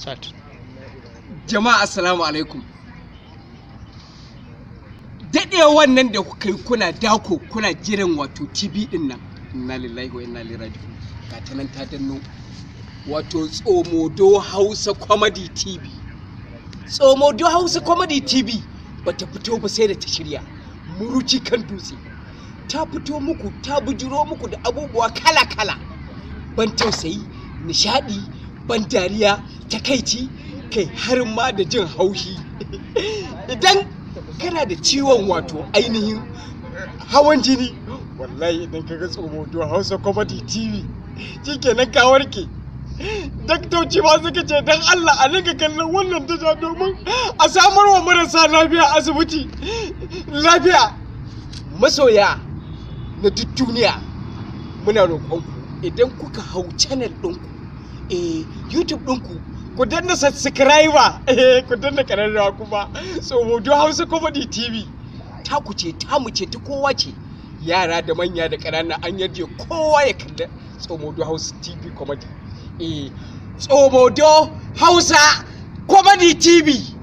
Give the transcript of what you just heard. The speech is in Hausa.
Start. Jama'a assalamu alaikum. Daɗewa wannan da kuka yi kuna dako kuna jiran wato TV din nan. Inna lillahi wa inna ilaihi raji'un. Ga ta nan ta danno. Wato Tsomodo Hausa Comedy TV. Tsomodo Hausa Comedy TV bata fito ba sai da ta shirya. Muruci kan dutse. Ta fito muku, ta bujiro muku da abubuwa kala-kala. Ban tausayi, nishadi, ban dariya, takaici, kai har ma da jin haushi. Idan kana da ciwon wato ainihin hawan jini, wallahi idan ka ga Tsomodo Hausa Comedy TV shikenan ka warke. Daktoci ma suka ce dan Allah a rinka kallon wannan tasha domin a samar wa marasa lafiya asibiti lafiya. Masoya na duk duniya muna roƙonku idan kuka hau channel ɗinku YouTube ɗinku ku danna subscriber ku danna ƙararrawa kuma Tsomodo Hausa Comedy TV ta ku ce ta mu ce ta kowa ce, yara da manya da ƙanana an yarje kowa ya kalli Tsomodo Hausa TV Comedy. Tsomodo Hausa Comedy TV.